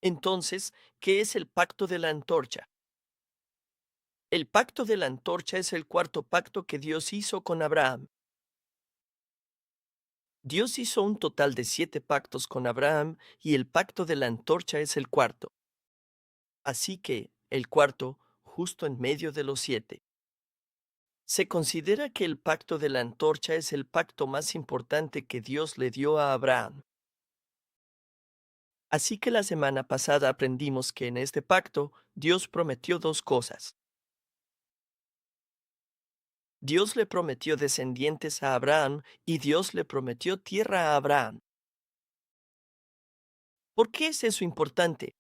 Entonces, ¿qué es el pacto de la antorcha? El pacto de la antorcha es el cuarto pacto que Dios hizo con Abraham. Dios hizo un total de 7 pactos con Abraham y el pacto de la antorcha es el cuarto. Así que, el cuarto, justo en medio de los 7. Se considera que el pacto de la antorcha es el pacto más importante que Dios le dio a Abraham. Así que la semana pasada aprendimos que en este pacto Dios prometió dos cosas. Dios le prometió descendientes a Abraham y Dios le prometió tierra a Abraham. ¿Por qué es eso importante?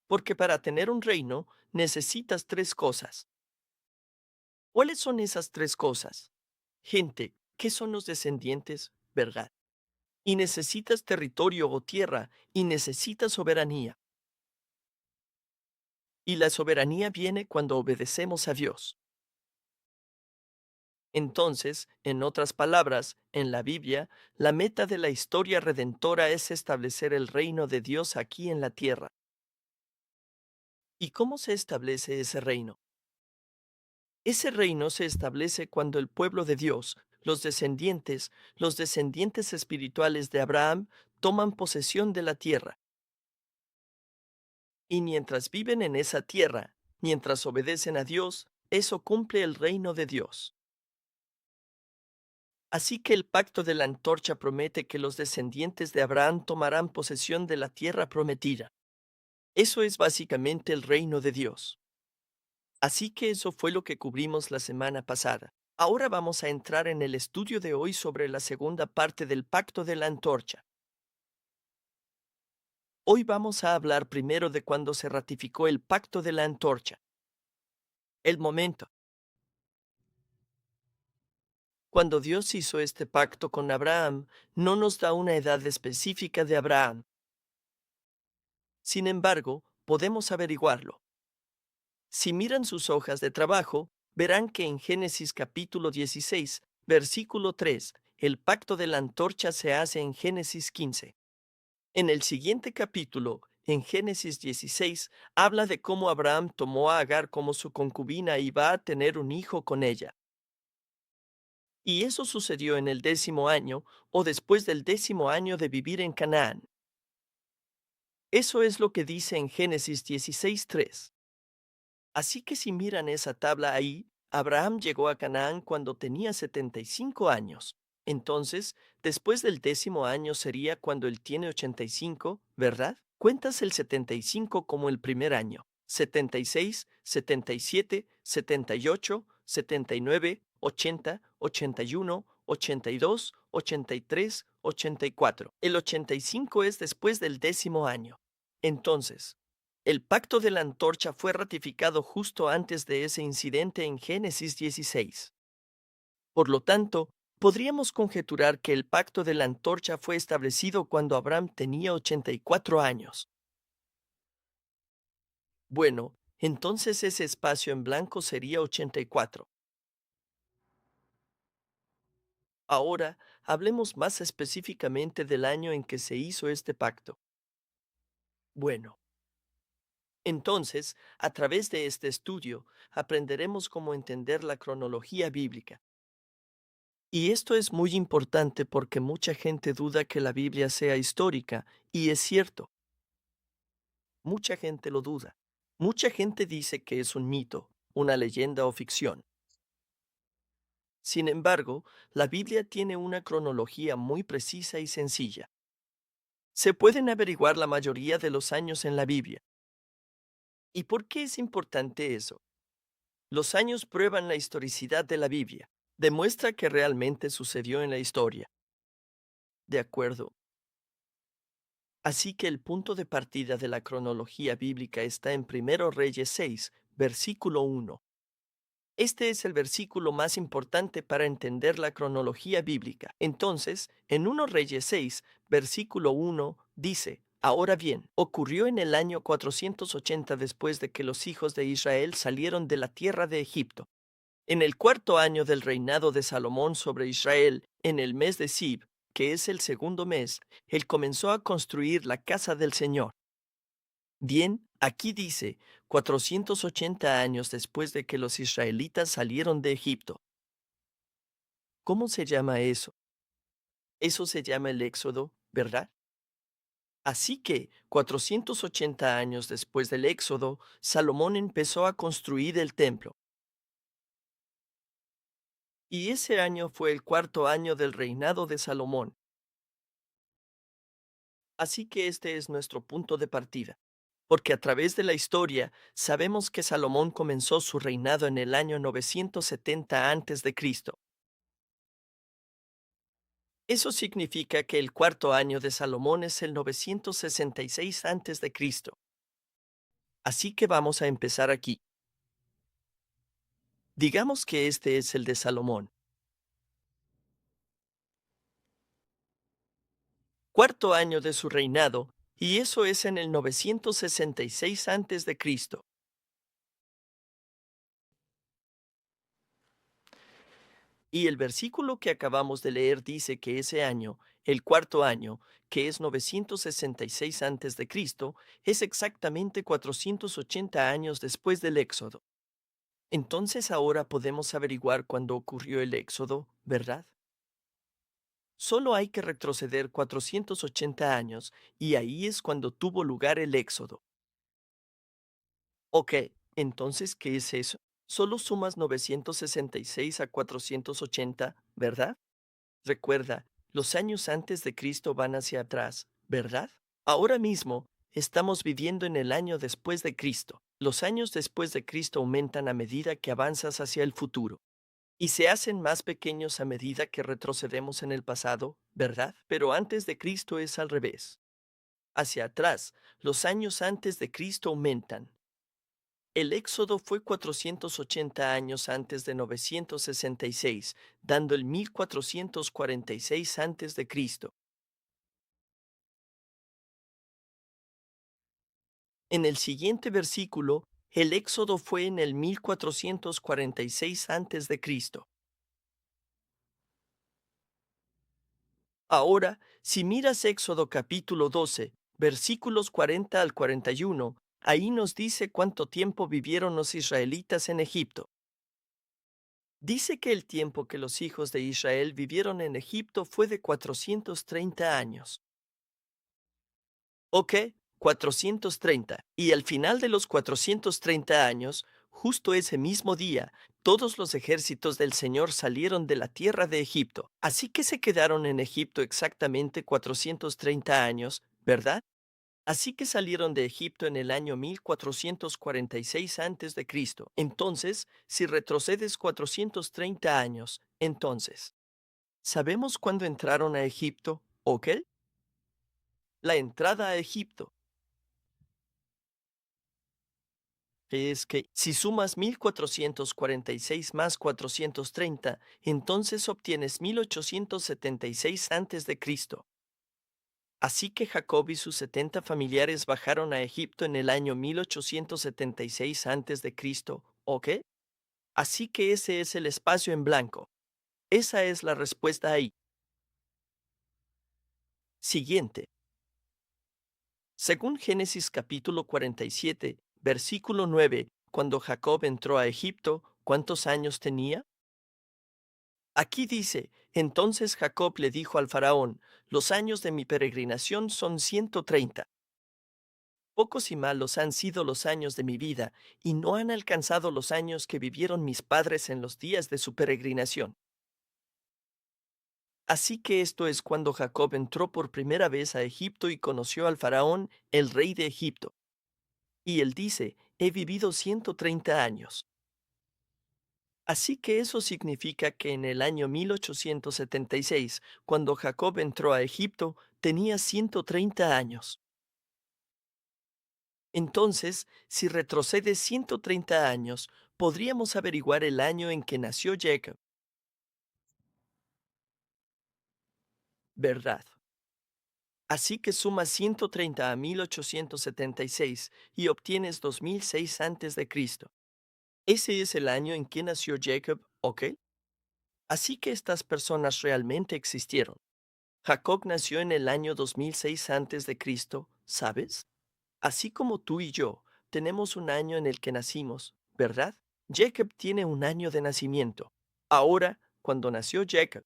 Porque para tener un reino necesitas 3 cosas. ¿Cuáles son esas 3 cosas? Gente, ¿qué son los descendientes? ¿Verdad? Y necesitas territorio o tierra y necesitas soberanía. Y la soberanía viene cuando obedecemos a Dios. Entonces, en otras palabras, en la Biblia, la meta de la historia redentora es establecer el reino de Dios aquí en la tierra. ¿Y cómo se establece ese reino? Ese reino se establece cuando el pueblo de Dios, los descendientes espirituales de Abraham, toman posesión de la tierra. Y mientras viven en esa tierra, mientras obedecen a Dios, eso cumple el reino de Dios. Así que el pacto de la antorcha promete que los descendientes de Abraham tomarán posesión de la tierra prometida. Eso es básicamente el reino de Dios. Así que eso fue lo que cubrimos la semana pasada. Ahora vamos a entrar en el estudio de hoy sobre la segunda parte del pacto de la antorcha. Hoy vamos a hablar primero de cuando se ratificó el pacto de la antorcha. El momento. Cuando Dios hizo este pacto con Abraham, no nos da una edad específica de Abraham. Sin embargo, podemos averiguarlo. Si miran sus hojas de trabajo, verán que en Génesis capítulo 16, versículo 3, el pacto de la antorcha se hace en Génesis 15. En el siguiente capítulo, en Génesis 16, habla de cómo Abraham tomó a Agar como su concubina y va a tener un hijo con ella. Y eso sucedió en el 10º año o después del 10º año de vivir en Canaán. Eso es lo que dice en Génesis 16:3. Así que si miran esa tabla ahí, Abraham llegó a Canaán cuando tenía 75 años. Entonces, después del 10º año sería cuando él tiene 85, ¿verdad? Cuentas el 75 como el primer año. 76, 77, 78, 79, 80, 81, 82, 83, 84. El 85 es después del 10º año. Entonces, el pacto de la antorcha fue ratificado justo antes de ese incidente en Génesis 16. Por lo tanto, podríamos conjeturar que el pacto de la antorcha fue establecido cuando Abraham tenía 84 años. Bueno, entonces ese espacio en blanco sería 84. Ahora, hablemos más específicamente del año en que se hizo este pacto. Bueno, entonces, a través de este estudio, aprenderemos cómo entender la cronología bíblica. Y esto es muy importante porque mucha gente duda que la Biblia sea histórica, y es cierto, mucha gente lo duda. Mucha gente dice que es un mito, una leyenda o ficción. Sin embargo, la Biblia tiene una cronología muy precisa y sencilla. Se pueden averiguar la mayoría de los años en la Biblia. ¿Y por qué es importante eso? Los años prueban la historicidad de la Biblia. Demuestra que realmente sucedió en la historia. De acuerdo. Así que el punto de partida de la cronología bíblica está en Primero Reyes 6, versículo 1. Este es el versículo más importante para entender la cronología bíblica. Entonces, en 1 Reyes 6, versículo 1, dice: Ahora bien, ocurrió en el año 480 después de que los hijos de Israel salieron de la tierra de Egipto. En el cuarto año del reinado de Salomón sobre Israel, en el mes de Sib, que es el segundo mes, él comenzó a construir la casa del Señor. Bien, aquí dice 480 años después de que los israelitas salieron de Egipto. ¿Cómo se llama eso? Eso se llama el Éxodo, ¿verdad? Así que, 480 años después del Éxodo, Salomón empezó a construir el templo. Y ese año fue el cuarto año del reinado de Salomón. Así que este es nuestro punto de partida. Porque a través de la historia sabemos que Salomón comenzó su reinado en el año 970 a.C. Eso significa que el cuarto año de Salomón es el 966 a.C. Así que vamos a empezar aquí. Digamos que este es el de Salomón. Cuarto año de su reinado, y eso es en el 966 a.C. Y el versículo que acabamos de leer dice que ese año, el cuarto año, que es 966 a.C., es exactamente 480 años después del Éxodo. Entonces ahora podemos averiguar cuándo ocurrió el Éxodo, ¿verdad? Solo hay que retroceder 480 años y ahí es cuando tuvo lugar el Éxodo. Ok, entonces, ¿qué es eso? Solo sumas 966 a 480, ¿verdad? Recuerda, los años antes de Cristo van hacia atrás, ¿verdad? Ahora mismo estamos viviendo en el año después de Cristo. Los años después de Cristo aumentan a medida que avanzas hacia el futuro. Y se hacen más pequeños a medida que retrocedemos en el pasado, ¿verdad? Pero antes de Cristo es al revés. Hacia atrás, los años antes de Cristo aumentan. El éxodo fue 480 años antes de 966, dando el 1446 antes de Cristo. En el siguiente versículo, el éxodo fue en el 1446 antes de Cristo. Ahora, si miras Éxodo capítulo 12, versículos 40 al 41, ahí nos dice cuánto tiempo vivieron los israelitas en Egipto. Dice que el tiempo que los hijos de Israel vivieron en Egipto fue de 430 años. Ok, 430. Y al final de los 430 años, justo ese mismo día, todos los ejércitos del Señor salieron de la tierra de Egipto. Así que se quedaron en Egipto exactamente 430 años, ¿verdad? Así que salieron de Egipto en el año 1446 a.C. Entonces, si retrocedes 430 años, entonces, ¿sabemos cuándo entraron a Egipto? ¿Ok? La entrada a Egipto es que si sumas 1446 más 430, entonces obtienes 1876 a.C. Así que Jacob y sus 70 familiares bajaron a Egipto en el año 1876 a.C., ¿ok? Así que ese es el espacio en blanco. Esa es la respuesta ahí. Siguiente. Según Génesis capítulo 47, versículo 9, cuando Jacob entró a Egipto, ¿cuántos años tenía? Aquí dice, entonces Jacob le dijo al faraón, los años de mi peregrinación son 130. Pocos y malos han sido los años de mi vida, y no han alcanzado los años que vivieron mis padres en los días de su peregrinación. Así que esto es cuando Jacob entró por primera vez a Egipto y conoció al faraón, el rey de Egipto. Y él dice, he vivido 130 años. Así que eso significa que en el año 1876, cuando Jacob entró a Egipto, tenía 130 años. Entonces, si retrocedes 130 años, podríamos averiguar el año en que nació Jacob, ¿verdad? Así que sumas 130 a 1876 y obtienes 2006 antes de Cristo. Ese es el año en que nació Jacob, ¿ok? Así que estas personas realmente existieron. Jacob nació en el año 2006 antes de Cristo, ¿sabes? Así como tú y yo tenemos un año en el que nacimos, ¿verdad? Jacob tiene un año de nacimiento. Ahora, cuando nació Jacob,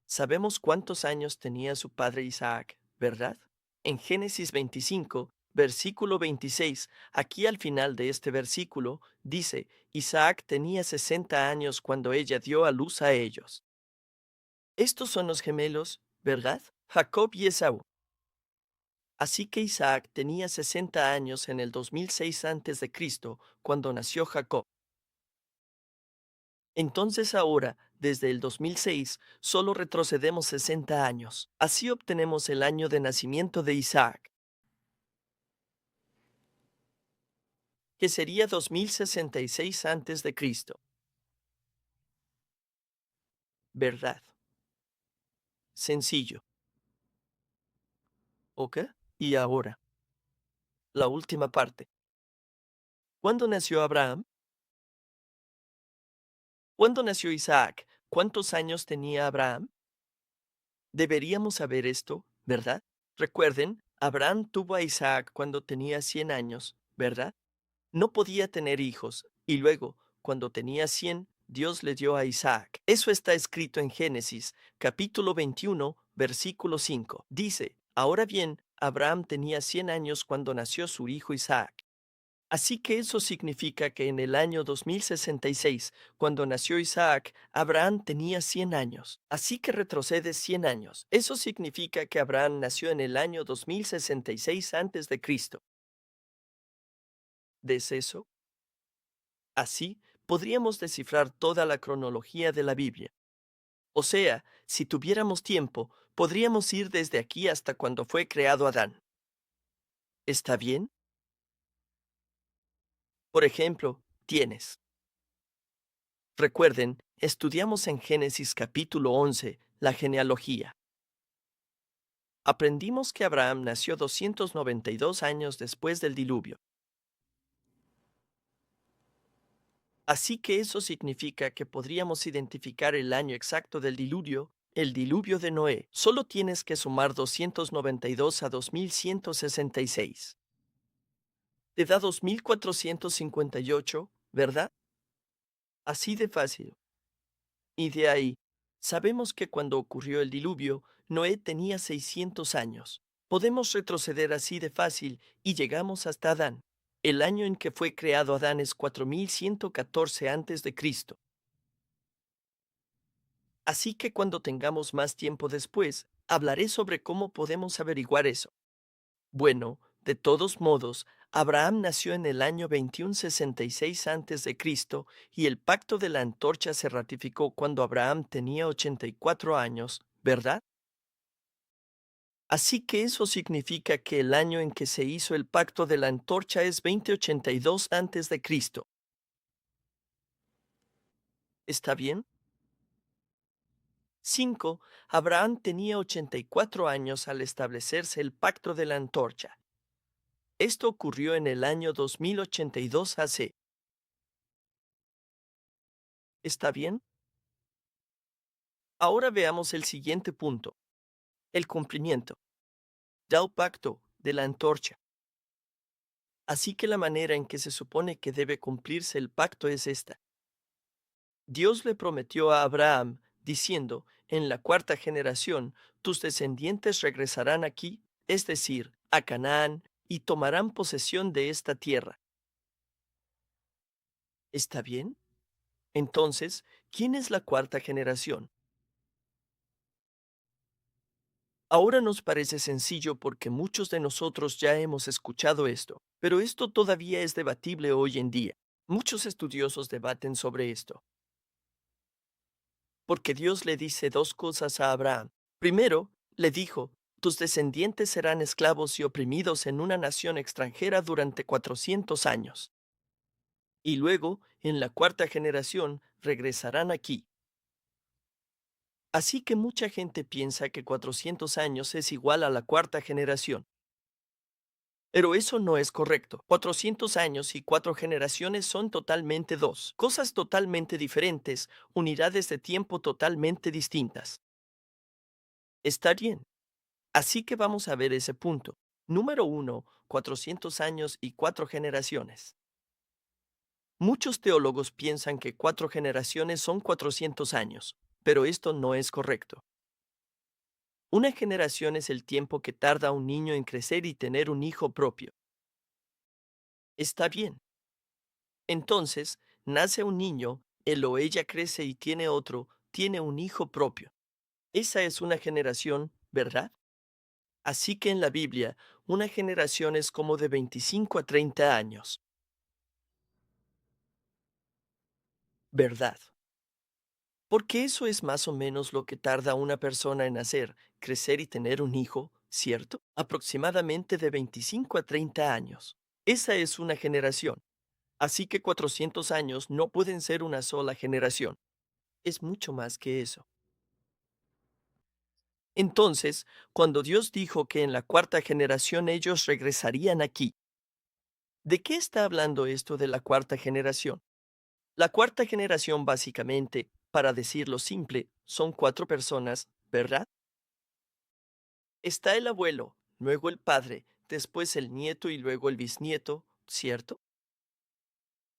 sabemos cuántos años tenía su padre Isaac, ¿verdad? En Génesis 25, versículo 26, aquí al final de este versículo, dice, Isaac tenía 60 años cuando ella dio a luz a ellos. Estos son los gemelos, ¿verdad? Jacob y Esaú. Así que Isaac tenía 60 años en el 2006 a.C. cuando nació Jacob. Entonces ahora, desde el 2006, solo retrocedemos 60 años. Así obtenemos el año de nacimiento de Isaac, que sería 2066 a.C. ¿Verdad? Sencillo. ¿Ok? Y ahora, la última parte. ¿Cuándo nació Abraham? ¿Cuándo nació Isaac? ¿Cuántos años tenía Abraham? Deberíamos saber esto, ¿verdad? Recuerden, Abraham tuvo a Isaac cuando tenía 100 años, ¿verdad? No podía tener hijos, y luego, cuando tenía 100, Dios le dio a Isaac. Eso está escrito en Génesis, capítulo 21, versículo 5. Dice, ahora bien, Abraham tenía 100 años cuando nació su hijo Isaac. Así que eso significa que en el año 2066, cuando nació Isaac, Abraham tenía 100 años. Así que retrocede 100 años. Eso significa que Abraham nació en el año 2066 a.C. ¿Ves eso? Así, podríamos descifrar toda la cronología de la Biblia. O sea, si tuviéramos tiempo, podríamos ir desde aquí hasta cuando fue creado Adán. ¿Está bien? Por ejemplo, tienes. Recuerden, estudiamos en Génesis capítulo 11 la genealogía. Aprendimos que Abraham nació 292 años después del diluvio. Así que eso significa que podríamos identificar el año exacto del diluvio, el diluvio de Noé. Solo tienes que sumar 292 a 2166. Te da 2458, ¿verdad? Así de fácil. Y de ahí, sabemos que cuando ocurrió el diluvio, Noé tenía 600 años. Podemos retroceder así de fácil y llegamos hasta Adán. El año en que fue creado Adán es 4114 a.C. Así que cuando tengamos más tiempo después, hablaré sobre cómo podemos averiguar eso. Bueno, de todos modos, Abraham nació en el año 2166 a.C. y el pacto de la antorcha se ratificó cuando Abraham tenía 84 años, ¿verdad? Así que eso significa que el año en que se hizo el pacto de la antorcha es 2082 a.C. ¿Está bien? 5. Abraham tenía 84 años al establecerse el pacto de la antorcha. Esto ocurrió en el año 2082 AC. ¿Está bien? Ahora veamos el siguiente punto, el cumplimiento del pacto de la antorcha. Así que la manera en que se supone que debe cumplirse el pacto es esta. Dios le prometió a Abraham, diciendo, en la cuarta generación, tus descendientes regresarán aquí, es decir, a Canaán, y tomarán posesión de esta tierra. ¿Está bien? Entonces, ¿quién es la cuarta generación? Ahora nos parece sencillo porque muchos de nosotros ya hemos escuchado esto, pero esto todavía es debatible hoy en día. Muchos estudiosos debaten sobre esto, porque Dios le dice dos cosas a Abraham. Primero, le dijo, tus descendientes serán esclavos y oprimidos en una nación extranjera durante 400 años. Y luego, en la cuarta generación, regresarán aquí. Así que mucha gente piensa que 400 años es igual a la cuarta generación. Pero eso no es correcto. 400 años y 4 generaciones son totalmente dos cosas totalmente diferentes, unidades de tiempo totalmente distintas. Está bien. Así que vamos a ver ese punto. Número uno, 400 años y 4 generaciones. Muchos teólogos piensan que 4 generaciones son 400 años, pero esto no es correcto. Una generación es el tiempo que tarda un niño en crecer y tener un hijo propio. Está bien. Entonces, nace un niño, él o ella crece y tiene otro, tiene un hijo propio. Esa es una generación, ¿verdad? Así que en la Biblia, una generación es como de 25 a 30 años, ¿verdad? Porque eso es más o menos lo que tarda una persona en nacer, crecer y tener un hijo, ¿cierto? Aproximadamente de 25 a 30 años. Esa es una generación. Así que 400 años no pueden ser una sola generación. Es mucho más que eso. Entonces, cuando Dios dijo que en la cuarta generación ellos regresarían aquí, ¿de qué está hablando esto de la cuarta generación? La cuarta generación básicamente, para decirlo simple, son 4 personas, ¿verdad? Está el abuelo, luego el padre, después el nieto y luego el bisnieto, ¿cierto?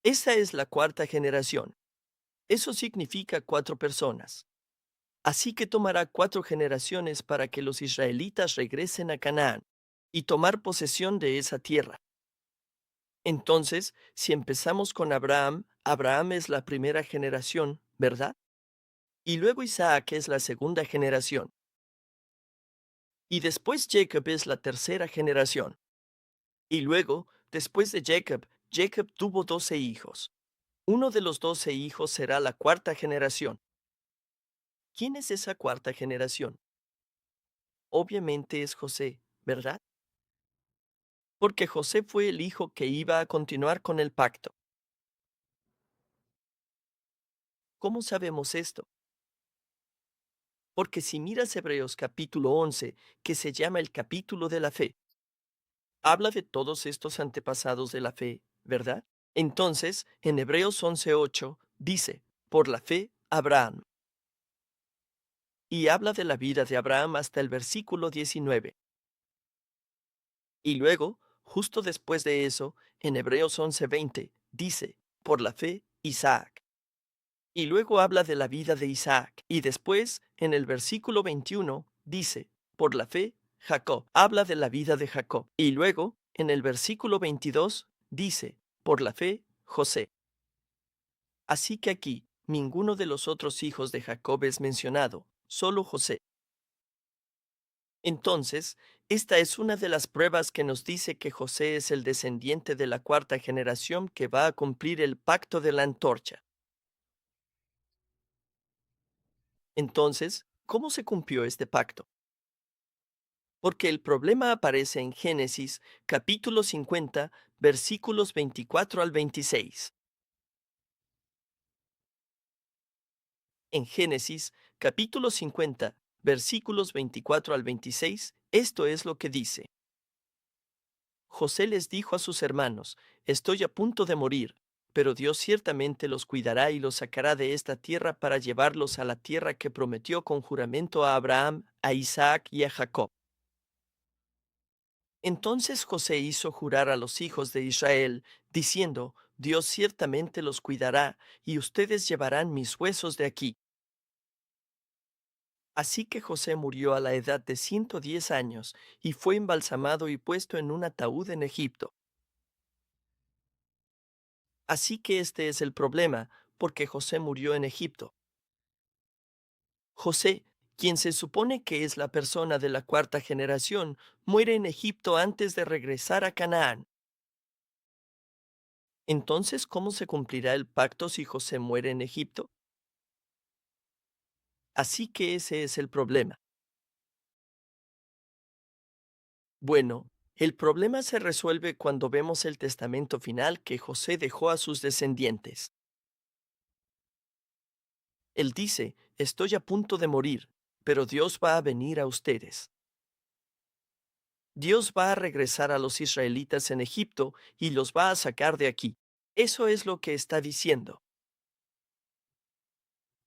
Esa es la cuarta generación. Eso significa 4 personas. Así que tomará 4 generaciones para que los israelitas regresen a Canaán y tomar posesión de esa tierra. Entonces, si empezamos con Abraham, Abraham es la primera generación, ¿verdad? Y luego Isaac es la segunda generación. Y después Jacob es la tercera generación. Y luego, después de Jacob, Jacob tuvo 12 hijos. Uno de los 12 hijos será la cuarta generación. ¿Quién es esa cuarta generación? Obviamente es José, ¿verdad? Porque José fue el hijo que iba a continuar con el pacto. ¿Cómo sabemos esto? Porque si miras Hebreos capítulo 11, que se llama el capítulo de la fe, habla de todos estos antepasados de la fe, ¿verdad? Entonces, en Hebreos 11:8 dice, por la fe, Abraham. Y habla de la vida de Abraham hasta el versículo 19. Y luego, justo después de eso, en Hebreos 11:20, dice, por la fe, Isaac. Y luego habla de la vida de Isaac. Y después, en el versículo 21, dice, por la fe, Jacob. Habla de la vida de Jacob. Y luego, en el versículo 22, dice, por la fe, José. Así que aquí, ninguno de los otros hijos de Jacob es mencionado, solo José. Entonces, esta es una de las pruebas que nos dice que José es el descendiente de la cuarta generación que va a cumplir el pacto de la antorcha. Entonces, ¿cómo se cumplió este pacto? Porque el problema aparece en Génesis capítulo 50, versículos 24 al 26. En Génesis capítulo 50, versículos 24 al 26, esto es lo que dice. José les dijo a sus hermanos, estoy a punto de morir, pero Dios ciertamente los cuidará y los sacará de esta tierra para llevarlos a la tierra que prometió con juramento a Abraham, a Isaac y a Jacob. Entonces José hizo jurar a los hijos de Israel, diciendo, Dios ciertamente los cuidará, y ustedes llevarán mis huesos de aquí. Así que José murió a la edad de 110 años, y fue embalsamado y puesto en un ataúd en Egipto. Así que este es el problema, porque José murió en Egipto. José, quien se supone que es la persona de la cuarta generación, muere en Egipto antes de regresar a Canaán. Entonces, ¿cómo se cumplirá el pacto si José muere en Egipto? Así que ese es el problema. Bueno, el problema se resuelve cuando vemos el testamento final que José dejó a sus descendientes. Él dice, estoy a punto de morir, pero Dios va a venir a ustedes. Dios va a regresar a los israelitas en Egipto y los va a sacar de aquí. Eso es lo que está diciendo.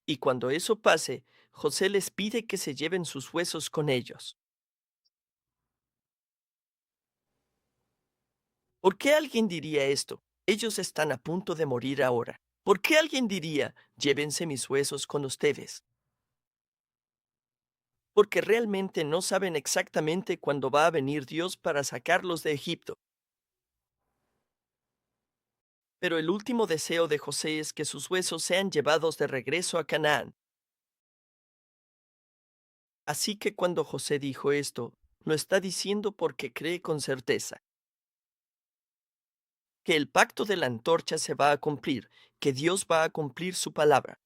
Y cuando eso pase, José les pide que se lleven sus huesos con ellos. ¿Por qué alguien diría esto? Ellos están a punto de morir ahora. ¿Por qué alguien diría, llévense mis huesos con ustedes? Porque realmente no saben exactamente cuándo va a venir Dios para sacarlos de Egipto. Pero el último deseo de José es que sus huesos sean llevados de regreso a Canaán. Así que cuando José dijo esto, lo está diciendo porque cree con certeza que el pacto de la antorcha se va a cumplir, que Dios va a cumplir su palabra.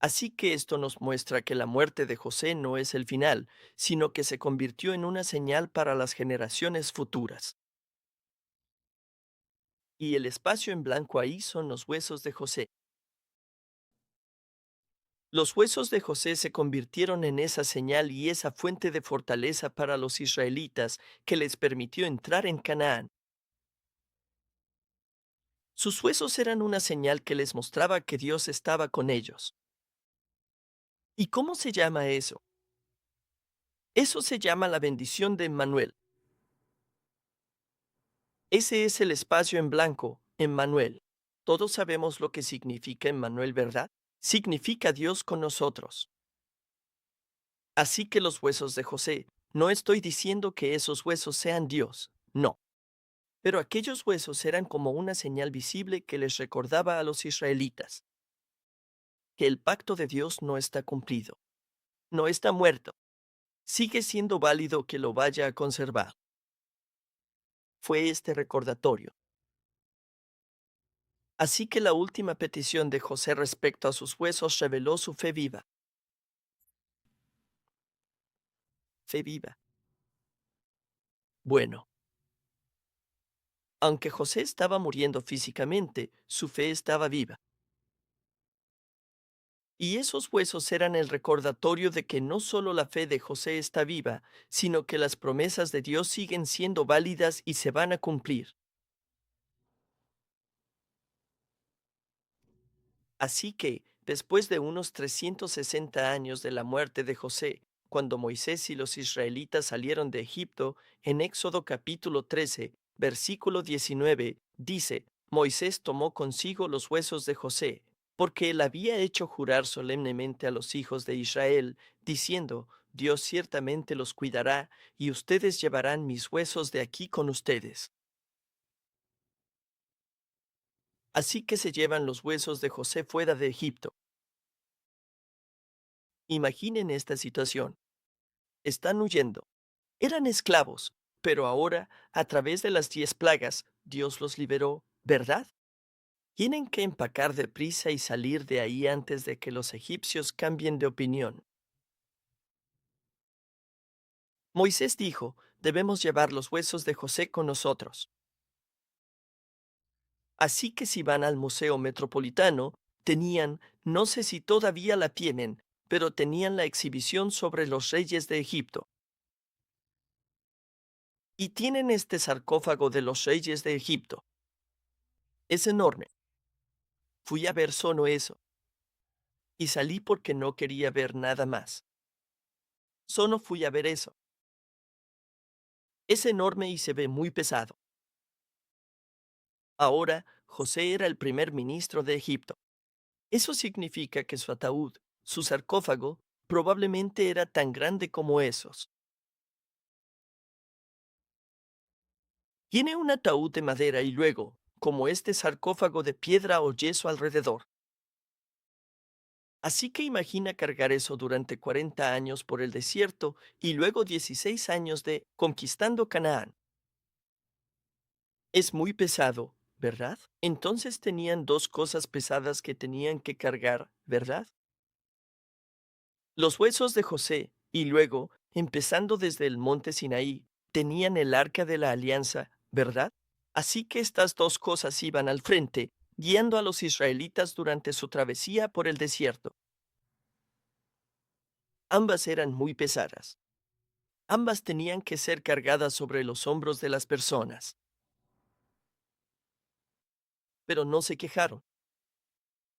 Así que esto nos muestra que la muerte de José no es el final, sino que se convirtió en una señal para las generaciones futuras. Y el espacio en blanco ahí son los huesos de José. Los huesos de José se convirtieron en esa señal y esa fuente de fortaleza para los israelitas que les permitió entrar en Canaán. Sus huesos eran una señal que les mostraba que Dios estaba con ellos. ¿Y cómo se llama eso? Eso se llama la bendición de Emmanuel. Ese es el espacio en blanco, Emmanuel. Todos sabemos lo que significa Emmanuel, ¿verdad? Significa Dios con nosotros. Así que los huesos de José, no estoy diciendo que esos huesos sean Dios, no. Pero aquellos huesos eran como una señal visible que les recordaba a los israelitas que el pacto de Dios no está cumplido, no está muerto, sigue siendo válido que lo vaya a conservar. Fue este recordatorio. Así que la última petición de José respecto a sus huesos reveló su fe viva. Fe viva. Bueno, aunque José estaba muriendo físicamente, su fe estaba viva. Y esos huesos eran el recordatorio de que no solo la fe de José está viva, sino que las promesas de Dios siguen siendo válidas y se van a cumplir. Así que, después de unos 360 años de la muerte de José, cuando Moisés y los israelitas salieron de Egipto, en Éxodo capítulo 13, versículo 19, dice, Moisés tomó consigo los huesos de José, porque él había hecho jurar solemnemente a los hijos de Israel, diciendo, Dios ciertamente los cuidará, y ustedes llevarán mis huesos de aquí con ustedes. Así que se llevan los huesos de José fuera de Egipto. Imaginen esta situación. Están huyendo. Eran esclavos, pero ahora, a través de las 10 plagas, Dios los liberó, ¿verdad? Tienen que empacar deprisa y salir de ahí antes de que los egipcios cambien de opinión. Moisés dijo, debemos llevar los huesos de José con nosotros. Así que si van al Museo Metropolitano, tenían, no sé si todavía la tienen, pero tenían la exhibición sobre los reyes de Egipto. Y tienen este sarcófago de los reyes de Egipto. Es enorme. Fui a ver solo eso. Y salí porque no quería ver nada más. Solo fui a ver eso. Es enorme y se ve muy pesado. Ahora, José era el primer ministro de Egipto. Eso significa que su ataúd, su sarcófago, probablemente era tan grande como esos. Tiene un ataúd de madera y luego, como este sarcófago de piedra o yeso alrededor. Así que imagina cargar eso durante 40 años por el desierto y luego 16 años de conquistando Canaán. Es muy pesado, ¿verdad? Entonces tenían dos cosas pesadas que tenían que cargar, ¿verdad? Los huesos de José, y luego, empezando desde el monte Sinaí, tenían el arca de la alianza, ¿verdad? Así que estas dos cosas iban al frente, guiando a los israelitas durante su travesía por el desierto. Ambas eran muy pesadas. Ambas tenían que ser cargadas sobre los hombros de las personas. Pero no se quejaron.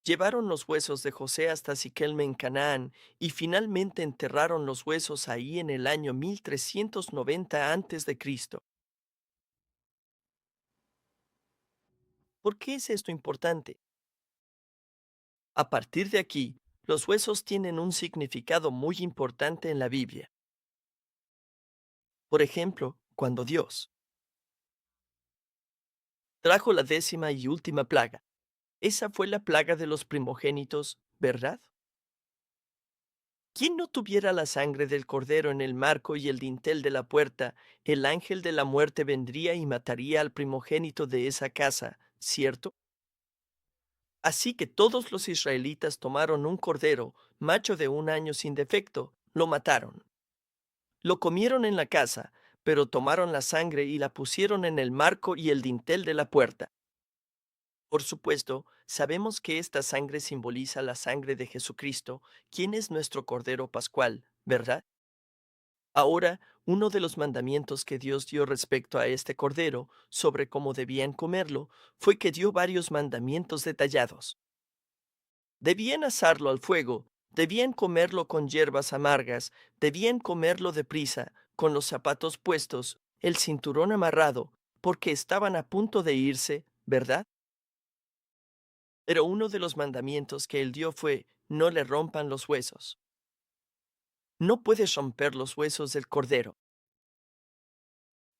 Llevaron los huesos de José hasta Siquelme en Canaán y finalmente enterraron los huesos ahí en el año 1390 a.C. ¿Por qué es esto importante? A partir de aquí, los huesos tienen un significado muy importante en la Biblia. Por ejemplo, cuando Dios trajo la 10ª y última plaga. Esa fue la plaga de los primogénitos, ¿verdad? Quien no tuviera la sangre del cordero en el marco y el dintel de la puerta, el ángel de la muerte vendría y mataría al primogénito de esa casa, ¿cierto? Así que todos los israelitas tomaron un cordero, macho de 1 año sin defecto, lo mataron. Lo comieron en la casa, pero tomaron la sangre y la pusieron en el marco y el dintel de la puerta. Por supuesto, sabemos que esta sangre simboliza la sangre de Jesucristo, quien es nuestro Cordero Pascual, ¿verdad? Ahora, uno de los mandamientos que Dios dio respecto a este Cordero, sobre cómo debían comerlo, fue que dio varios mandamientos detallados. Debían asarlo al fuego, debían comerlo con hierbas amargas, debían comerlo deprisa, con los zapatos puestos, el cinturón amarrado, porque estaban a punto de irse, ¿verdad? Pero uno de los mandamientos que él dio fue, no le rompan los huesos. No puedes romper los huesos del cordero.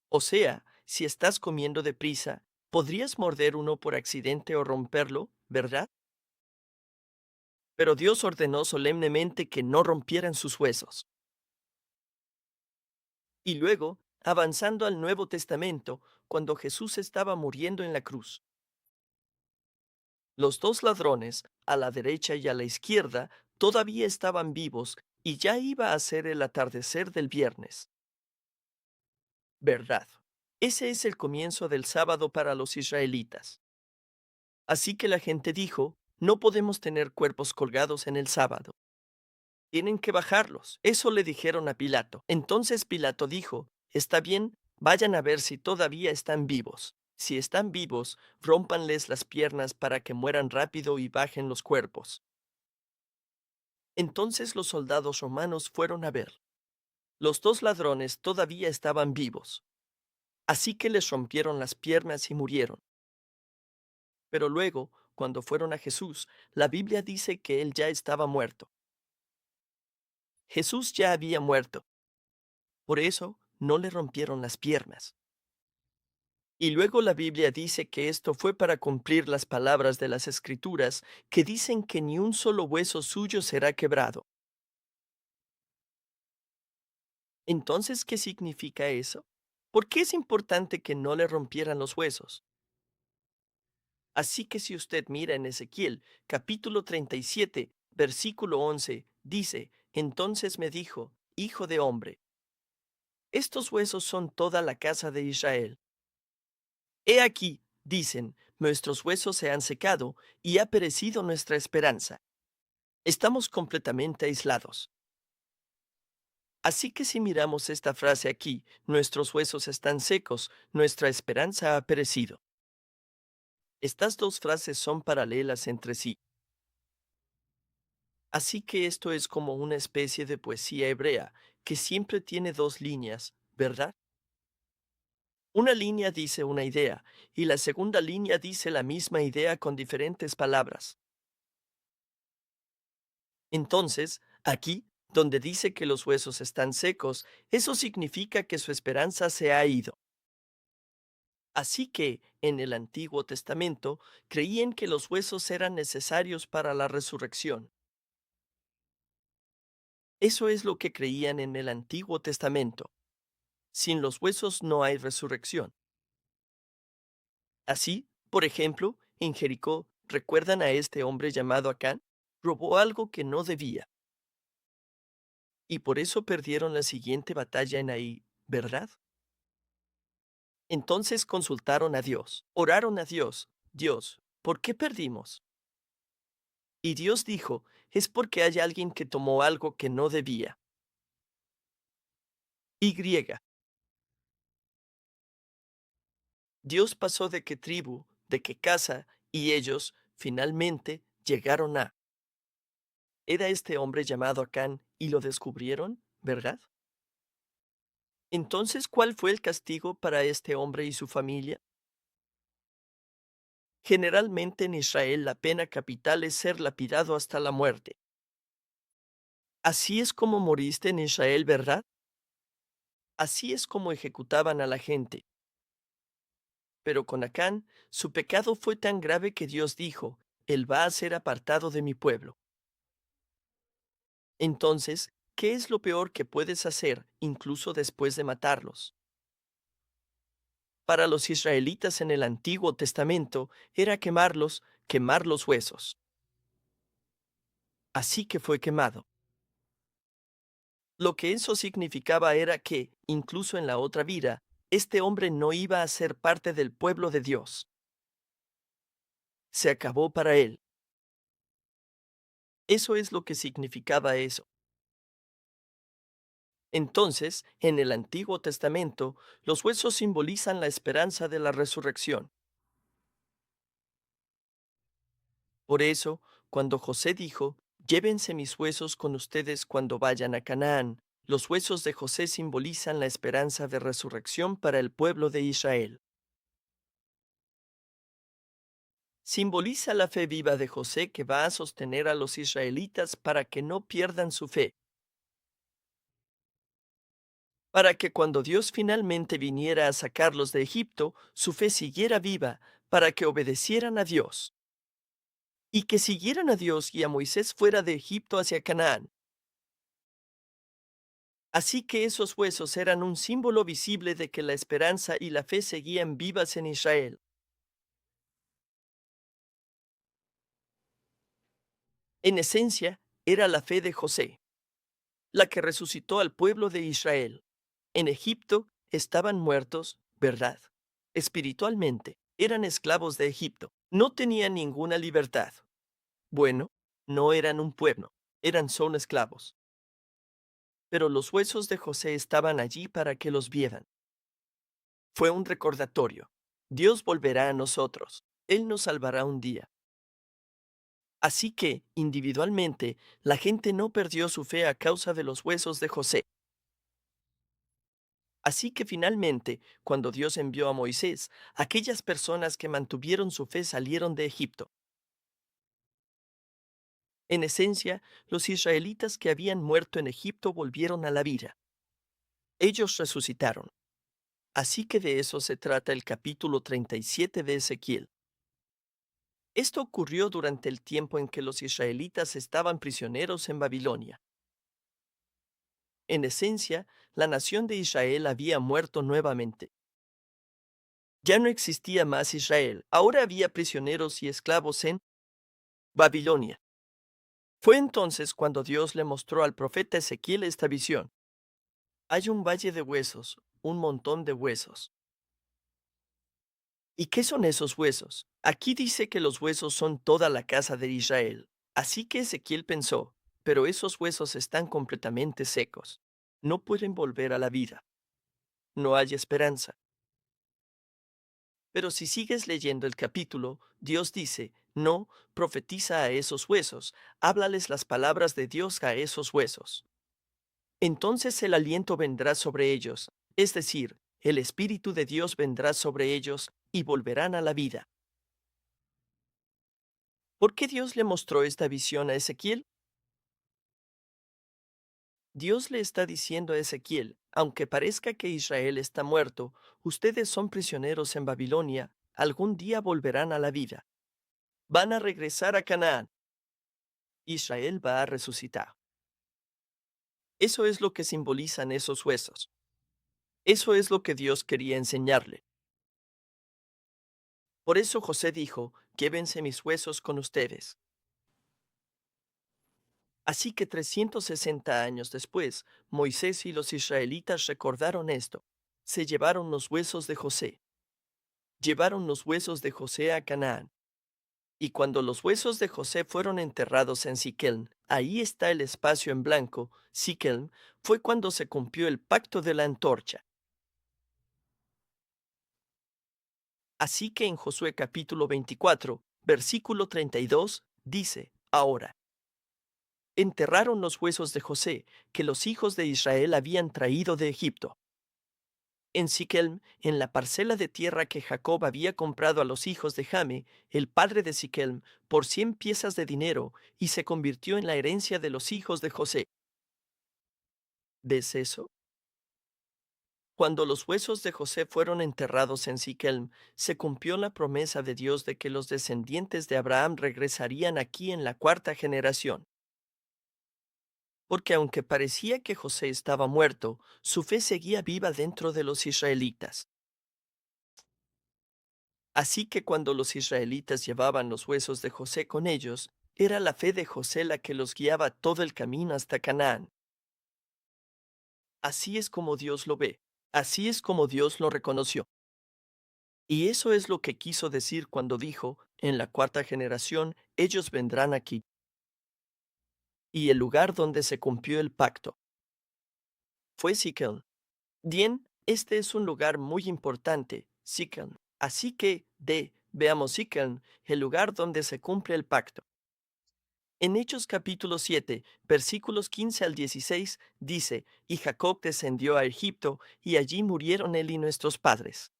O sea, si estás comiendo deprisa, podrías morder uno por accidente o romperlo, ¿verdad? Pero Dios ordenó solemnemente que no rompieran sus huesos. Y luego, avanzando al Nuevo Testamento, cuando Jesús estaba muriendo en la cruz, los dos ladrones, a la derecha y a la izquierda, todavía estaban vivos y ya iba a ser el atardecer del viernes. ¿Verdad? Ese es el comienzo del sábado para los israelitas. Así que la gente dijo, no podemos tener cuerpos colgados en el sábado. Tienen que bajarlos. Eso le dijeron a Pilato. Entonces Pilato dijo, está bien, vayan a ver si todavía están vivos. Si están vivos, rómpanles las piernas para que mueran rápido y bajen los cuerpos. Entonces los soldados romanos fueron a ver. Los dos ladrones todavía estaban vivos. Así que les rompieron las piernas y murieron. Pero luego, cuando fueron a Jesús, la Biblia dice que él ya estaba muerto. Jesús ya había muerto. Por eso, no le rompieron las piernas. Y luego la Biblia dice que esto fue para cumplir las palabras de las Escrituras que dicen que ni un solo hueso suyo será quebrado. Entonces, ¿qué significa eso? ¿Por qué es importante que no le rompieran los huesos? Así que si usted mira en Ezequiel, capítulo 37, versículo 11, dice, entonces me dijo, hijo de hombre, estos huesos son toda la casa de Israel. He aquí, dicen, nuestros huesos se han secado y ha perecido nuestra esperanza. Estamos completamente aislados. Así que si miramos esta frase aquí, nuestros huesos están secos, nuestra esperanza ha perecido. Estas dos frases son paralelas entre sí. Así que esto es como una especie de poesía hebrea que siempre tiene dos líneas, ¿verdad? Una línea dice una idea y la segunda línea dice la misma idea con diferentes palabras. Entonces, aquí, donde dice que los huesos están secos, eso significa que su esperanza se ha ido. Así que, en el Antiguo Testamento, creían que los huesos eran necesarios para la resurrección. Eso es lo que creían en el Antiguo Testamento. Sin los huesos no hay resurrección. Así, por ejemplo, en Jericó, ¿recuerdan a este hombre llamado Acán? Robó algo que no debía, y por eso perdieron la siguiente batalla en Ahí, ¿verdad? Entonces consultaron a Dios, oraron a Dios, Dios, ¿por qué perdimos? Y Dios dijo, es porque hay alguien que tomó algo que no debía. Y. Dios pasó de qué tribu, de qué casa, y ellos, finalmente, llegaron a... Era este hombre llamado Acán y lo descubrieron, ¿verdad? Entonces, ¿cuál fue el castigo para este hombre y su familia? Generalmente en Israel la pena capital es ser lapidado hasta la muerte. Así es como moriste en Israel, ¿verdad? Así es como ejecutaban a la gente. Pero con Acán, su pecado fue tan grave que Dios dijo, Él va a ser apartado de mi pueblo. Entonces, ¿qué es lo peor que puedes hacer, incluso después de matarlos? Para los israelitas en el Antiguo Testamento era quemar los huesos. Así que fue quemado. Lo que eso significaba era que, incluso en la otra vida, este hombre no iba a ser parte del pueblo de Dios. Se acabó para él. Eso es lo que significaba eso. Entonces, en el Antiguo Testamento, los huesos simbolizan la esperanza de la resurrección. Por eso, cuando José dijo, llévense mis huesos con ustedes cuando vayan a Canaán, los huesos de José simbolizan la esperanza de resurrección para el pueblo de Israel. Simboliza la fe viva de José que va a sostener a los israelitas para que no pierdan su fe, para que cuando Dios finalmente viniera a sacarlos de Egipto, su fe siguiera viva, para que obedecieran a Dios, y que siguieran a Dios y a Moisés fuera de Egipto hacia Canaán. Así que esos huesos eran un símbolo visible de que la esperanza y la fe seguían vivas en Israel. En esencia, era la fe de José, la que resucitó al pueblo de Israel. En Egipto estaban muertos, ¿verdad? Espiritualmente, eran esclavos de Egipto. No tenían ninguna libertad. Bueno, no eran un pueblo, son esclavos. Pero los huesos de José estaban allí para que los vieran. Fue un recordatorio. Dios volverá a nosotros. Él nos salvará un día. Así que, individualmente, la gente no perdió su fe a causa de los huesos de José. Así que finalmente, cuando Dios envió a Moisés, aquellas personas que mantuvieron su fe salieron de Egipto. En esencia, los israelitas que habían muerto en Egipto volvieron a la vida. Ellos resucitaron. Así que de eso se trata el capítulo 37 de Ezequiel. Esto ocurrió durante el tiempo en que los israelitas estaban prisioneros en Babilonia. En esencia, la nación de Israel había muerto nuevamente. Ya no existía más Israel, ahora había prisioneros y esclavos en Babilonia. Fue entonces cuando Dios le mostró al profeta Ezequiel esta visión. Hay un valle de huesos, un montón de huesos. ¿Y qué son esos huesos? Aquí dice que los huesos son toda la casa de Israel. Así que Ezequiel pensó, pero esos huesos están completamente secos. No pueden volver a la vida. No hay esperanza. Pero si sigues leyendo el capítulo, Dios dice, no, profetiza a esos huesos, háblales las palabras de Dios a esos huesos. Entonces el aliento vendrá sobre ellos, es decir, el Espíritu de Dios vendrá sobre ellos y volverán a la vida. ¿Por qué Dios le mostró esta visión a Ezequiel? Dios le está diciendo a Ezequiel, aunque parezca que Israel está muerto, ustedes son prisioneros en Babilonia, algún día volverán a la vida. Van a regresar a Canaán. Israel va a resucitar. Eso es lo que simbolizan esos huesos. Eso es lo que Dios quería enseñarle. Por eso José dijo, llévense mis huesos con ustedes. Así que 360 años después, Moisés y los israelitas recordaron esto. Se llevaron los huesos de José. Llevaron los huesos de José a Canaán. Y cuando los huesos de José fueron enterrados en Siquelm, ahí está el espacio en blanco, Siquelm, fue cuando se cumplió el pacto de la antorcha. Así que en Josué capítulo 24, versículo 32, dice, ahora, enterraron los huesos de José, que los hijos de Israel habían traído de Egipto. En Siquem, en la parcela de tierra que Jacob había comprado a los hijos de Jame, el padre de Siquem, por 100 piezas de dinero, y se convirtió en la herencia de los hijos de José. ¿Ves eso? Cuando los huesos de José fueron enterrados en Siquem, se cumplió la promesa de Dios de que los descendientes de Abraham regresarían aquí en la cuarta generación. Porque aunque parecía que José estaba muerto, su fe seguía viva dentro de los israelitas. Así que cuando los israelitas llevaban los huesos de José con ellos, era la fe de José la que los guiaba todo el camino hasta Canaán. Así es como Dios lo ve, así es como Dios lo reconoció. Y eso es lo que quiso decir cuando dijo, en la cuarta generación, ellos vendrán aquí. Y el lugar donde se cumplió el pacto fue Siquem. Bien, este es un lugar muy importante, Siquem. Así que, veamos Siquem, el lugar donde se cumple el pacto. En Hechos capítulo 7, versículos 15 al 16, dice, y Jacob descendió a Egipto, y allí murieron él y nuestros padres.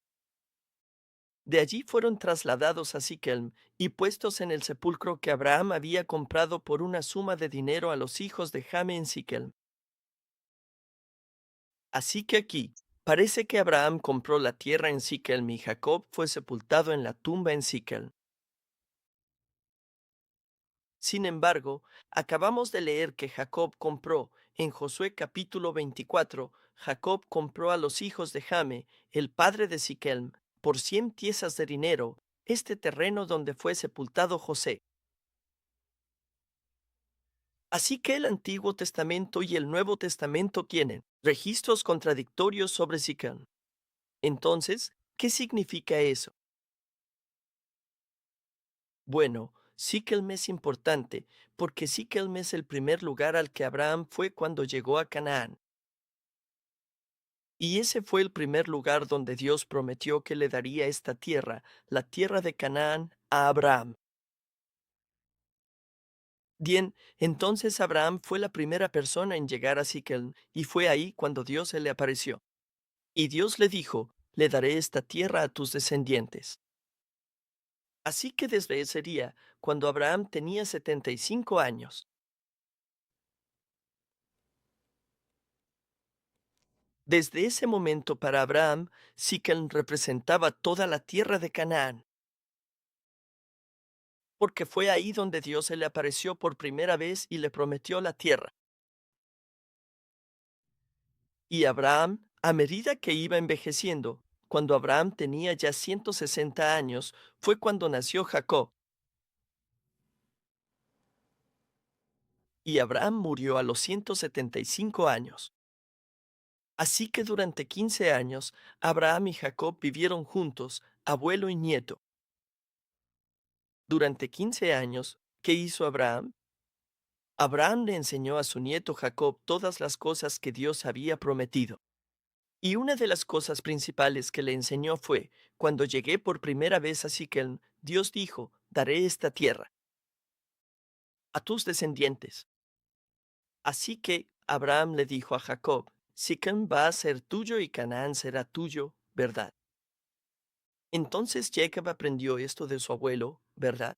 De allí fueron trasladados a Siquem y puestos en el sepulcro que Abraham había comprado por una suma de dinero a los hijos de Jame en Siquem. Así que aquí, parece que Abraham compró la tierra en Siquem y Jacob fue sepultado en la tumba en Siquem. Sin embargo, acabamos de leer que Jacob compró, en Josué capítulo 24, Jacob compró a los hijos de Jame, el padre de Siquem, por 100 piezas de dinero, este terreno donde fue sepultado José. Así que el Antiguo Testamento y el Nuevo Testamento tienen registros contradictorios sobre Siquem. Entonces, ¿qué significa eso? Bueno, Siquem es importante porque Siquem es el primer lugar al que Abraham fue cuando llegó a Canaán. Y ese fue el primer lugar donde Dios prometió que le daría esta tierra, la tierra de Canaán, a Abraham. Bien, entonces Abraham fue la primera persona en llegar a Siquem y fue ahí cuando Dios se le apareció. Y Dios le dijo, le daré esta tierra a tus descendientes. Así que desde ese día, cuando Abraham tenía 75 años, desde ese momento para Abraham, Siquem representaba toda la tierra de Canaán, porque fue ahí donde Dios se le apareció por primera vez y le prometió la tierra. Y Abraham, a medida que iba envejeciendo, cuando Abraham tenía ya 160 años, fue cuando nació Jacob. Y Abraham murió a los 175 años. Así que durante 15 años, Abraham y Jacob vivieron juntos, abuelo y nieto. Durante 15 años, ¿qué hizo Abraham? Abraham le enseñó a su nieto Jacob todas las cosas que Dios había prometido. Y una de las cosas principales que le enseñó fue, cuando llegué por primera vez a Siquem, Dios dijo, daré esta tierra a tus descendientes. Así que Abraham le dijo a Jacob, Siquem va a ser tuyo y Canaán será tuyo, ¿verdad? Entonces Jacob aprendió esto de su abuelo, ¿verdad?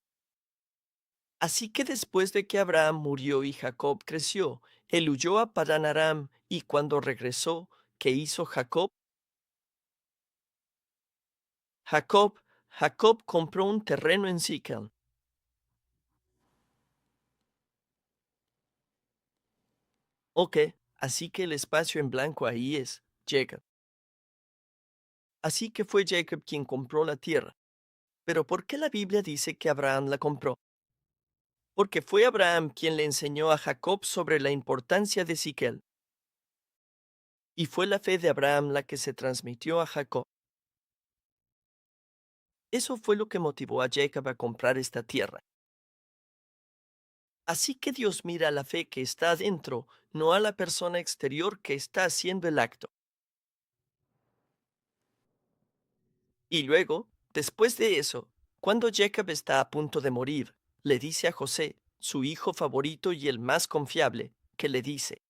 Así que después de que Abraham murió y Jacob creció, él huyó a Padán Aram, y cuando regresó, ¿qué hizo Jacob? Jacob, Jacob compró un terreno en Siquem. Ok, así que el espacio en blanco ahí es Jacob. Así que fue Jacob quien compró la tierra. Pero ¿por qué la Biblia dice que Abraham la compró? Porque fue Abraham quien le enseñó a Jacob sobre la importancia de Siquem. Y fue la fe de Abraham la que se transmitió a Jacob. Eso fue lo que motivó a Jacob a comprar esta tierra. Así que Dios mira a la fe que está adentro, no a la persona exterior que está haciendo el acto. Y luego, después de eso, cuando Jacob está a punto de morir, le dice a José, su hijo favorito y el más confiable, que le dice,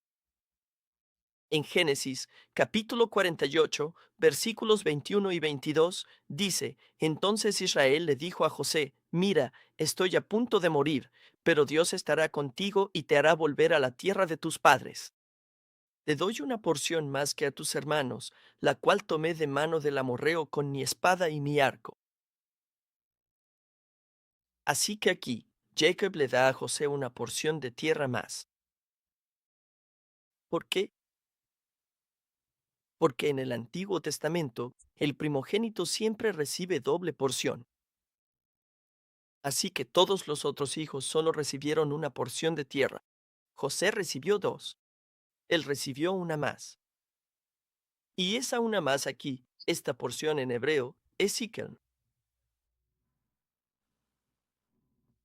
en Génesis capítulo 48, versículos 21 y 22, dice, entonces Israel le dijo a José, mira, estoy a punto de morir, pero Dios estará contigo y te hará volver a la tierra de tus padres. Te doy una porción más que a tus hermanos, la cual tomé de mano del amorreo con mi espada y mi arco. Así que aquí, Jacob le da a José una porción de tierra más. ¿Por qué? Porque en el Antiguo Testamento el primogénito siempre recibe doble porción. Así que todos los otros hijos solo recibieron una porción de tierra. José recibió dos. Él recibió una más. Y esa una más aquí, esta porción en hebreo, es Siquem.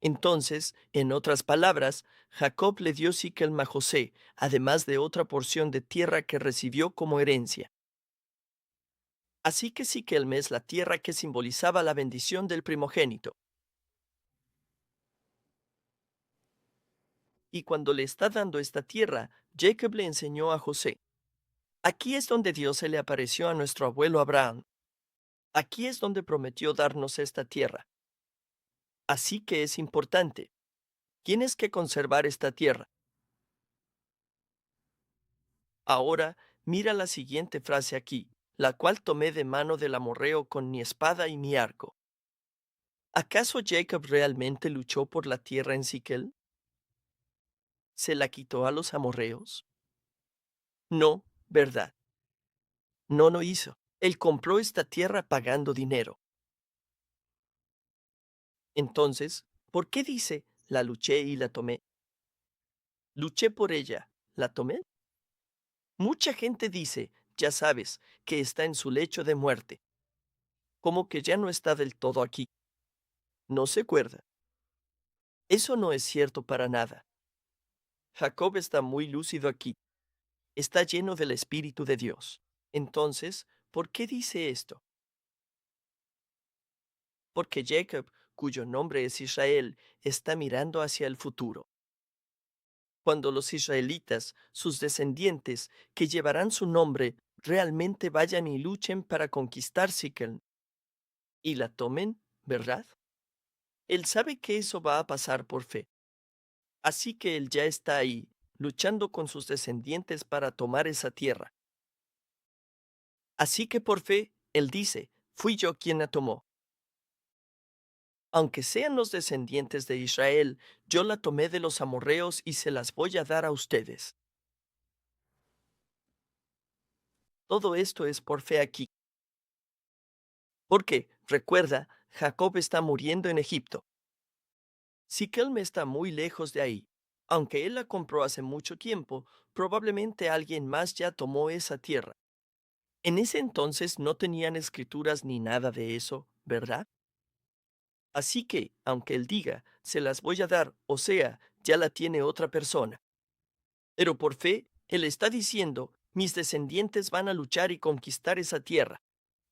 Entonces, en otras palabras, Jacob le dio Siquem a José, además de otra porción de tierra que recibió como herencia. Así que Siquem es la tierra que simbolizaba la bendición del primogénito. Y cuando le está dando esta tierra, Jacob le enseñó a José. Aquí es donde Dios se le apareció a nuestro abuelo Abraham. Aquí es donde prometió darnos esta tierra. Así que es importante. Tienes que conservar esta tierra. Ahora, mira la siguiente frase aquí, la cual tomé de mano del amorreo con mi espada y mi arco. ¿Acaso Jacob realmente luchó por la tierra en Siquel? ¿Se la quitó a los amorreos? No, ¿verdad? No lo hizo. Él compró esta tierra pagando dinero. Entonces, ¿por qué dice, la luché y la tomé? Luché por ella, ¿la tomé? Mucha gente dice, ya sabes, que está en su lecho de muerte, como que ya no está del todo aquí. No se acuerda. Eso no es cierto para nada. Jacob está muy lúcido aquí. Está lleno del Espíritu de Dios. Entonces, ¿por qué dice esto? Porque Jacob, cuyo nombre es Israel, está mirando hacia el futuro. Cuando los israelitas, sus descendientes, que llevarán su nombre, realmente vayan y luchen para conquistar Siquem y la tomen, ¿verdad? Él sabe que eso va a pasar por fe. Así que él ya está ahí, luchando con sus descendientes para tomar esa tierra. Así que por fe, él dice, fui yo quien la tomó. Aunque sean los descendientes de Israel, yo la tomé de los amorreos y se las voy a dar a ustedes. Todo esto es por fe aquí. Porque, recuerda, Jacob está muriendo en Egipto. Siquem está muy lejos de ahí. Aunque él la compró hace mucho tiempo, probablemente alguien más ya tomó esa tierra. En ese entonces no tenían escrituras ni nada de eso, ¿verdad? Así que, aunque él diga, se las voy a dar, o sea, ya la tiene otra persona. Pero por fe, él está diciendo, mis descendientes van a luchar y conquistar esa tierra.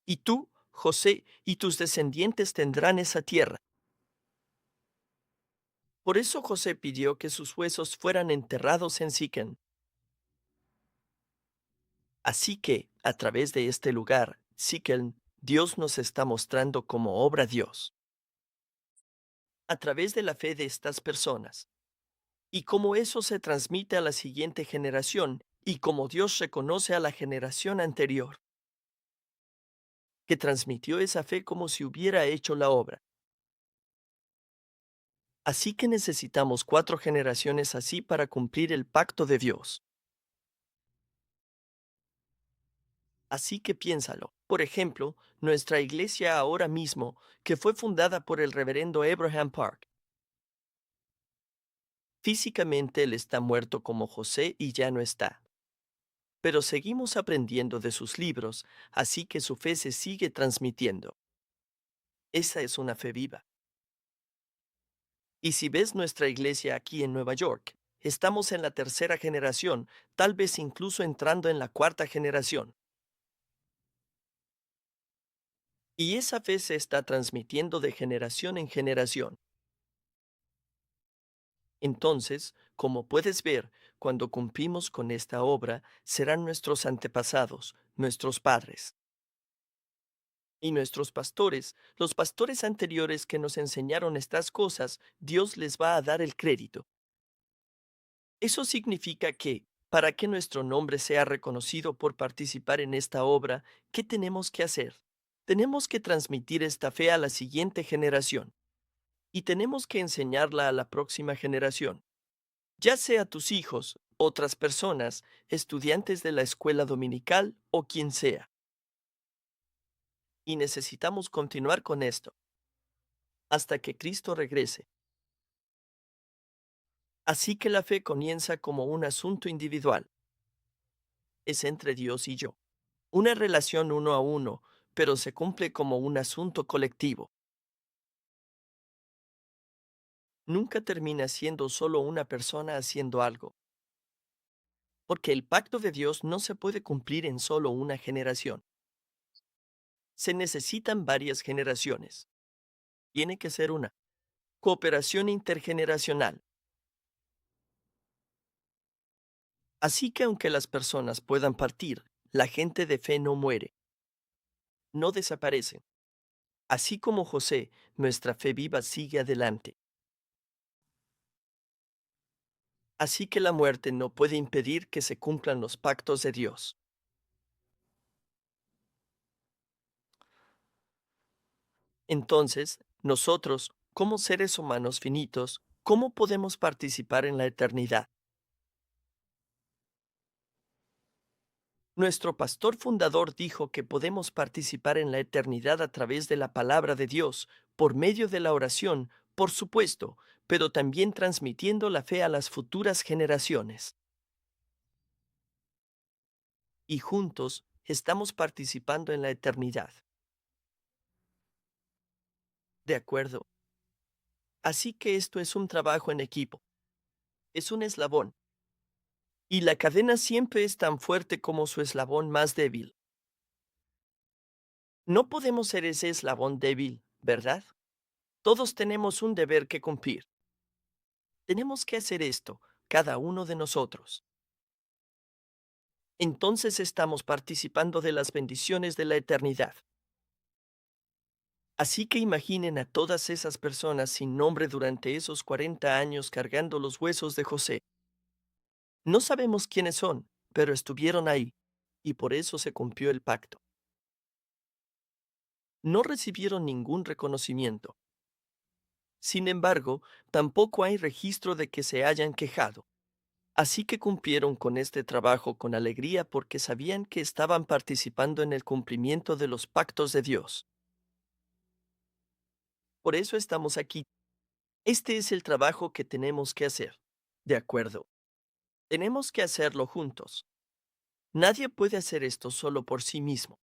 Y tú, José, y tus descendientes tendrán esa tierra. Por eso José pidió que sus huesos fueran enterrados en Siquem. Así que, a través de este lugar, Siquem, Dios nos está mostrando cómo obra Dios. A través de la fe de estas personas. Y cómo eso se transmite a la siguiente generación y cómo Dios reconoce a la generación anterior, que transmitió esa fe como si hubiera hecho la obra. Así que necesitamos 4 generaciones así para cumplir el pacto de Dios. Así que piénsalo. Por ejemplo, nuestra iglesia ahora mismo, que fue fundada por el reverendo Abraham Park. Físicamente él está muerto como José y ya no está. Pero seguimos aprendiendo de sus libros, así que su fe se sigue transmitiendo. Esa es una fe viva. Y si ves nuestra iglesia aquí en Nueva York, estamos en la tercera generación, tal vez incluso entrando en la cuarta generación. Y esa fe se está transmitiendo de generación en generación. Entonces, como puedes ver, cuando cumplimos con esta obra, serán nuestros antepasados, nuestros padres y nuestros pastores, los pastores anteriores que nos enseñaron estas cosas, Dios les va a dar el crédito. Eso significa que, para que nuestro nombre sea reconocido por participar en esta obra, ¿qué tenemos que hacer? Tenemos que transmitir esta fe a la siguiente generación y tenemos que enseñarla a la próxima generación, ya sea tus hijos, otras personas, estudiantes de la escuela dominical o quien sea. Y necesitamos continuar con esto hasta que Cristo regrese. Así que la fe comienza como un asunto individual, es entre Dios y yo, una relación uno a uno, pero se cumple como un asunto colectivo. Nunca termina siendo solo una persona haciendo algo, porque el pacto de Dios no se puede cumplir en solo una generación. Se necesitan varias generaciones. Tiene que ser una cooperación intergeneracional. Así que aunque las personas puedan partir, la gente de fe no muere, no desaparece. Así como José, nuestra fe viva sigue adelante. Así que la muerte no puede impedir que se cumplan los pactos de Dios. Entonces, nosotros, como seres humanos finitos, ¿cómo podemos participar en la eternidad? Nuestro pastor fundador dijo que podemos participar en la eternidad a través de la palabra de Dios, por medio de la oración, por supuesto, pero también transmitiendo la fe a las futuras generaciones. Y juntos estamos participando en la eternidad. De acuerdo. Así que esto es un trabajo en equipo. Es un eslabón. Y la cadena siempre es tan fuerte como su eslabón más débil. No podemos ser ese eslabón débil, ¿verdad? Todos tenemos un deber que cumplir. Tenemos que hacer esto, cada uno de nosotros. Entonces estamos participando de las bendiciones de la eternidad. Así que imaginen a todas esas personas sin nombre durante esos 40 años cargando los huesos de José. No sabemos quiénes son, pero estuvieron ahí, y por eso se cumplió el pacto. No recibieron ningún reconocimiento. Sin embargo, tampoco hay registro de que se hayan quejado. Así que cumplieron con este trabajo con alegría porque sabían que estaban participando en el cumplimiento de los pactos de Dios. Por eso estamos aquí. Este es el trabajo que tenemos que hacer. De acuerdo. Tenemos que hacerlo juntos. Nadie puede hacer esto solo por sí mismo.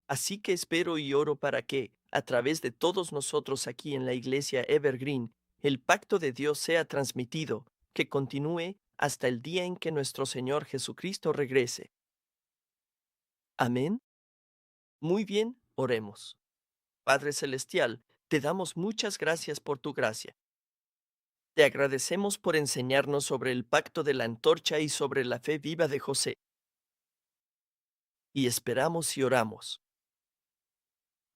Así que espero y oro para que, a través de todos nosotros aquí en la iglesia Evergreen, el pacto de Dios sea transmitido, que continúe hasta el día en que nuestro Señor Jesucristo regrese. Amén. Muy bien, oremos. Padre Celestial, te damos muchas gracias por tu gracia. Te agradecemos por enseñarnos sobre el pacto de la antorcha y sobre la fe viva de José. Y esperamos y oramos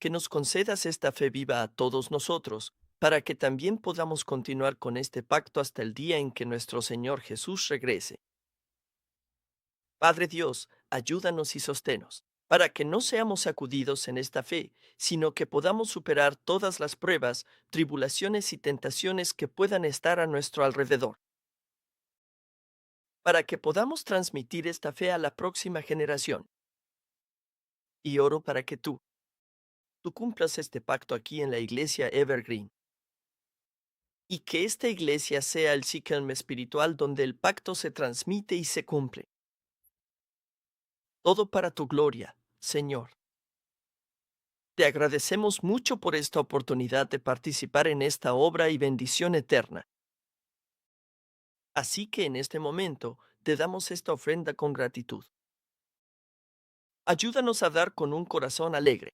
que nos concedas esta fe viva a todos nosotros, para que también podamos continuar con este pacto hasta el día en que nuestro Señor Jesús regrese. Padre Dios, ayúdanos y sosténos, para que no seamos sacudidos en esta fe, sino que podamos superar todas las pruebas, tribulaciones y tentaciones que puedan estar a nuestro alrededor, para que podamos transmitir esta fe a la próxima generación. Y oro para que tú cumplas este pacto aquí en la iglesia Evergreen, y que esta iglesia sea el Siquem espiritual donde el pacto se transmite y se cumple. Todo para tu gloria, Señor. Te agradecemos mucho por esta oportunidad de participar en esta obra y bendición eterna. Así que en este momento te damos esta ofrenda con gratitud. Ayúdanos a dar con un corazón alegre,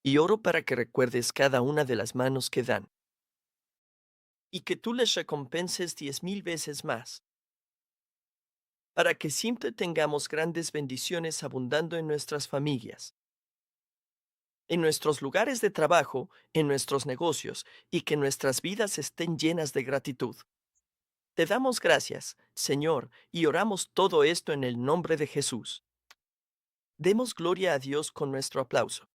y oro para que recuerdes cada una de las manos que dan. y que tú les recompenses 10,000 veces más, para que siempre tengamos grandes bendiciones abundando en nuestras familias, en nuestros lugares de trabajo, en nuestros negocios, y que nuestras vidas estén llenas de gratitud. Te damos gracias, Señor, y oramos todo esto en el nombre de Jesús. Demos gloria a Dios con nuestro aplauso.